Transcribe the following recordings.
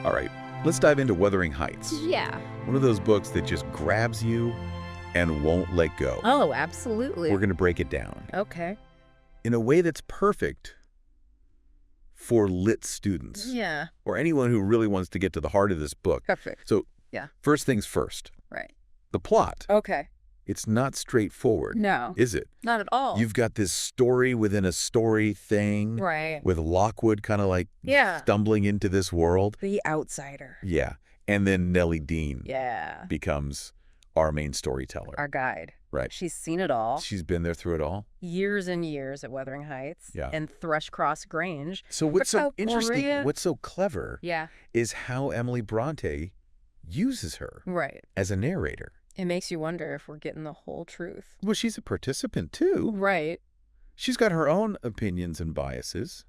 All right, let's dive into Wuthering Heights. Yeah. One of those books that just grabs you and won't let go. Oh, absolutely. We're going to break it down Okay. in a way that's perfect for lit students. Yeah. Or anyone who really wants to get to the heart of this book. Perfect. So, yeah. First things first. Right. The plot. Okay. It's not straightforward. No. Is it? Not at all. You've got this story within a story thing. Right. With Lockwood kind of like stumbling into this world. The outsider. Yeah. And then Nellie Dean becomes our main storyteller. Our guide. Right. She's seen it all. She's been there through it all. Years and years at Wuthering Heights. Yeah. And Thrushcross Grange. So what's so interesting, what's so clever is how Emily Bronte uses her as a narrator. It makes you wonder if we're getting the whole truth. Well, she's a participant too. Right. She's got her own opinions and biases.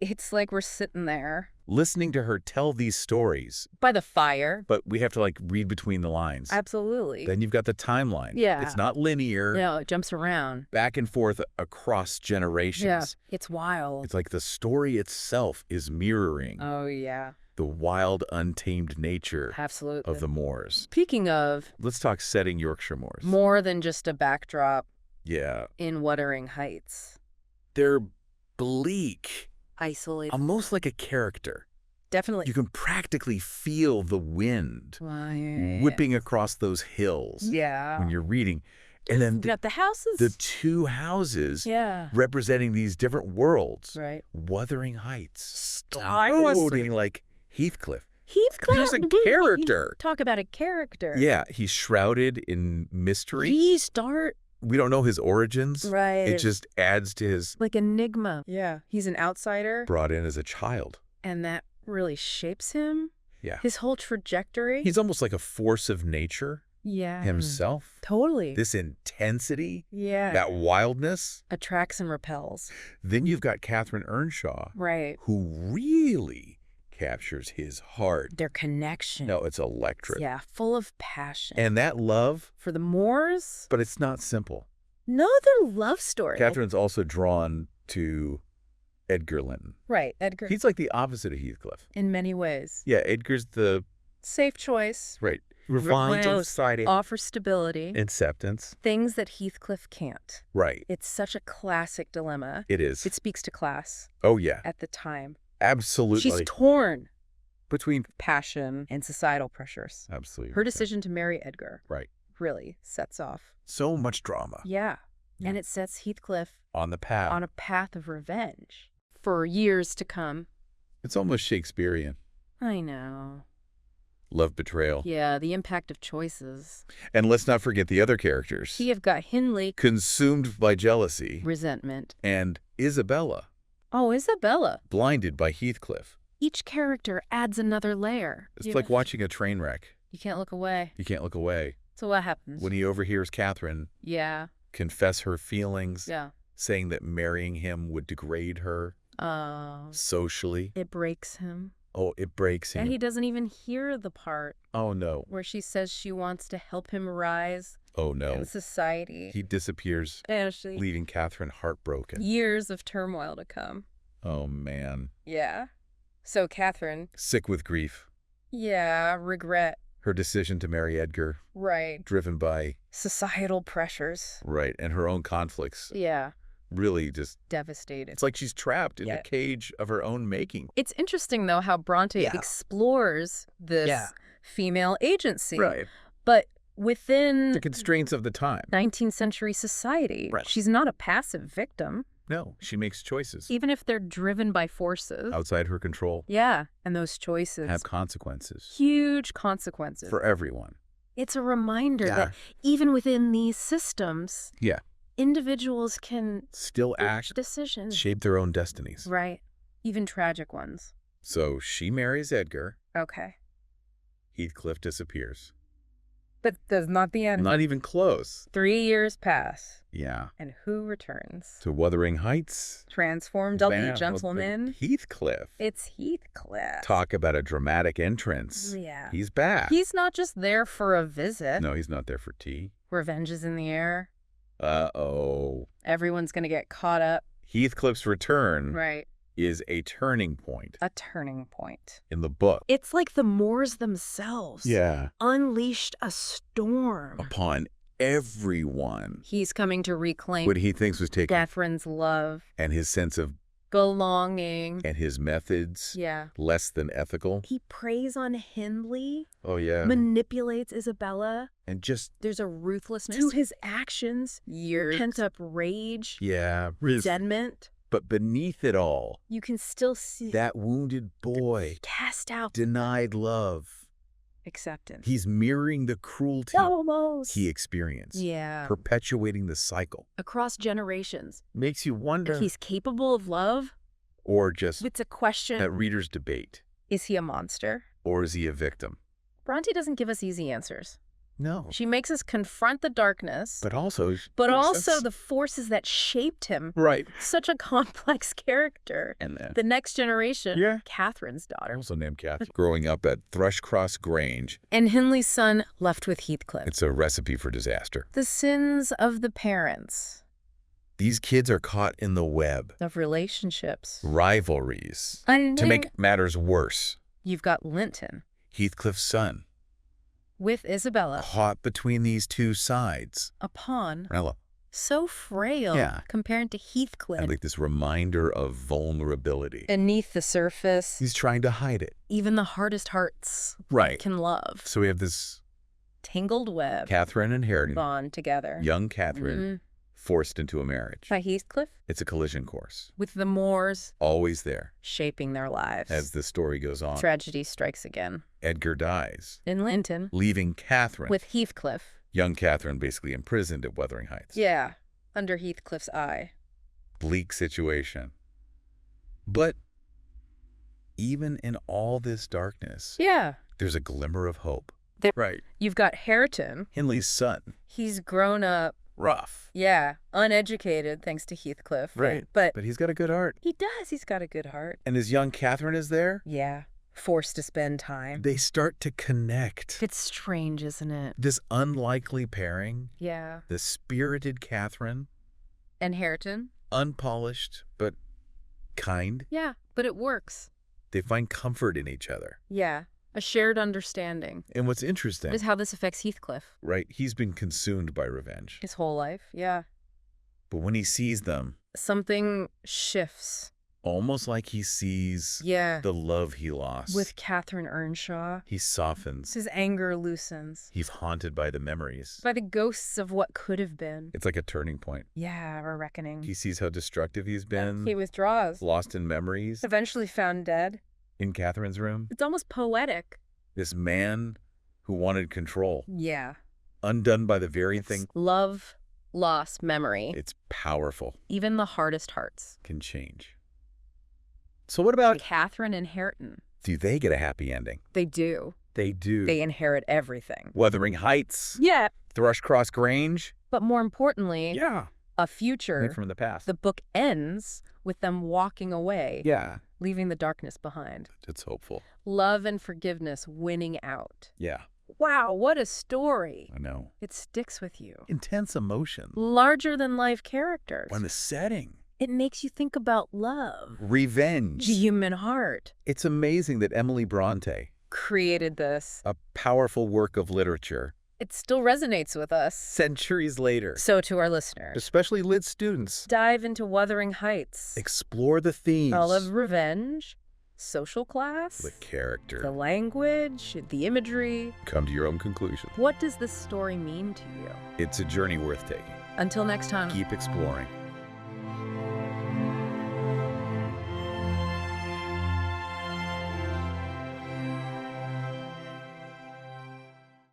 It's like we're sitting there listening to her tell these stories. By the fire. But we have to like read between the lines. Absolutely. Then you've got the timeline. Yeah. It's not linear. No, it jumps around. Back and forth across generations. Yeah, it's wild. It's like the story itself is mirroring. Oh, yeah. The wild, untamed nature Absolutely. of the moors. Speaking of... Let's talk setting Yorkshire moors. More than just a backdrop. Yeah. In Wuthering Heights. They're bleak. Isolated. Almost like a character. Definitely. You can practically feel the wind whipping across those hills when you're reading. And then got the houses. The two houses representing these different worlds. Right. Wuthering Heights. Starting like Heathcliff. Heathcliff. He's a character. Talk about a character. Yeah, he's shrouded in mystery. We don't know his origins. Right. It just adds to his... like enigma. Yeah. He's an outsider. Brought in as a child. And that really shapes him. Yeah. His whole trajectory. He's almost like a force of nature. Yeah. Himself. Totally. This intensity. Yeah. That wildness. Attracts and repels. Then you've got Catherine Earnshaw. Right. Who really captures his heart. Their connection. No, it's electric. Yeah, full of passion. And that love. For the moors. But it's not simple. No, their love story. Catherine's also drawn to Edgar Linton. Right, Edgar. He's like the opposite of Heathcliff. In many ways. Yeah, Edgar's the... safe choice. Right. Refined society. Offers stability. Acceptance. Things that Heathcliff can't. Right. It's such a classic dilemma. It is. It speaks to class. Oh, yeah. At the time. Absolutely. She's torn. Between passion and societal pressures. Absolutely. Her decision to marry Edgar. Right. Really sets off. So much drama. Yeah. And it sets Heathcliff on the path. On a path of revenge. For years to come. It's almost Shakespearean. I know. Love betrayal. Yeah, the impact of choices. And let's not forget the other characters. You've got Hindley. Consumed by jealousy. Resentment. And Isabella. Oh, Isabella. Blinded by Heathcliff. Each character adds another layer. It's like watching a train wreck. You can't look away. You can't look away. So what happens? When he overhears Catherine confess her feelings, saying that marrying him would degrade her socially. It breaks him. Oh, it breaks him. And he doesn't even hear the part. Oh, no. Where she says she wants to help him rise. Oh, no. In society. He disappears, leaving Catherine heartbroken. Years of turmoil to come. Oh, man. Yeah. So Catherine. Sick with grief. Yeah, regret. Her decision to marry Edgar. Right. Driven by... societal pressures. Right, and her own conflicts. Yeah. Really just... devastated. It's like she's trapped in a cage of her own making. It's interesting, though, how Bronte explores this female agency. Right. But within... the constraints of the time. 19th century society. Right. She's not a passive victim. No, she makes choices. Even if they're driven by forces. Outside her control. Yeah, and those choices... have consequences. Huge consequences. For everyone. It's a reminder that even within these systems... individuals can still act, decisions, shape their own destinies. Right. Even tragic ones. So she marries Edgar. Okay. Heathcliff disappears. But that's not the end. Not even close. 3 years pass. Yeah. And who returns? To Wuthering Heights. Transformed elite gentleman. Heathcliff. It's Heathcliff. Talk about a dramatic entrance. Yeah. He's back. He's not just there for a visit. No, he's not there for tea. Revenge is in the air. Uh-oh. Everyone's going to get caught up. Heathcliff's return. Right. is a turning point. A turning point. In the book. It's like the Moors themselves. Yeah. Unleashed a storm. Upon everyone. He's coming to reclaim what he thinks was taken. Catherine's love. And his sense of belonging. And his methods. Yeah. Less than ethical. He preys on Hindley. Oh, yeah. Manipulates Isabella. And just... There's a ruthlessness to his actions. Years. Pent-up rage. Yeah. Resentment. But beneath it all... You can still see... that wounded boy. Cast out. Denied love. Acceptance. He's mirroring the cruelty almost he experienced. Yeah. Perpetuating the cycle. Across generations. Makes you wonder... if he's capable of love? Or just... it's a question... that readers debate. Is he a monster? Or is he a victim? Bronte doesn't give us easy answers. No. She makes us confront the darkness. But also the forces that shaped him. Right. Such a complex character. And then the next generation. Yeah. Catherine's daughter. Also named Catherine. Growing up at Thrushcross Grange. And Hindley's son left with Heathcliff. It's a recipe for disaster. The sins of the parents. These kids are caught in the web. Of relationships. Rivalries. To make matters worse. You've got Linton. Heathcliff's son. With Isabella. Caught between these two sides. A pawn. Rella. So frail. Yeah. Compared to Heathcliff. And like this reminder of vulnerability. Beneath the surface. He's trying to hide it. Even the hardest hearts. Right. Can love. So we have this... tangled web. Catherine and Hareton. Bond together. Young Catherine. Forced into a marriage. By Heathcliff. It's a collision course. With the Moors. Always there. Shaping their lives. As the story goes on. Tragedy strikes again. Edgar dies. In Linton. Leaving Catherine. With Heathcliff. Young Catherine basically imprisoned at Wuthering Heights. Yeah. Under Heathcliff's eye. Bleak situation. But even in all this darkness. Yeah. There's a glimmer of hope. Right. You've got Hareton. Hindley's son. He's grown up. Rough. Yeah. Uneducated, thanks to Heathcliff. Right. But he's got a good heart. He does. He's got a good heart. And his young Catherine is there? Yeah. Forced to spend time. They start to connect. It's strange, isn't it? This unlikely pairing. Yeah. The spirited Catherine. And Hareton. Unpolished, but kind. Yeah, but it works. They find comfort in each other. Yeah. A shared understanding. And what's interesting is how this affects Heathcliff. Right. He's been consumed by revenge. His whole life, yeah. But when he sees them... something shifts. Almost like he sees the love he lost. With Catherine Earnshaw. He softens. His anger loosens. He's haunted by the memories. By the ghosts of what could have been. It's like a turning point. Yeah, a reckoning. He sees how destructive he's been. He withdraws. Lost in memories. Eventually found dead. In Catherine's room. It's almost poetic. This man who wanted control. Yeah. Undone by the very thing. Love, loss, memory. It's powerful. Even the hardest hearts. Can change. So what about Catherine and Hareton? Do they get a happy ending? They do. They do. They inherit everything. Wuthering Heights. Yeah. Thrushcross Grange. But more importantly, a future. From the past. The book ends with them walking away. Yeah. Leaving the darkness behind. It's hopeful. Love and forgiveness winning out. Yeah. Wow, what a story. I know. It sticks with you. Intense emotion. Larger than life characters. When the setting. It makes you think about love. Revenge. The human heart. It's amazing that Emily Bronte created this. A powerful work of literature. It still resonates with us. Centuries later. So to our listeners. Especially lit students. Dive into Wuthering Heights. Explore the themes. All of revenge, social class. The character. The language, the imagery. Come to your own conclusion. What does this story mean to you? It's a journey worth taking. Until next time. Keep exploring.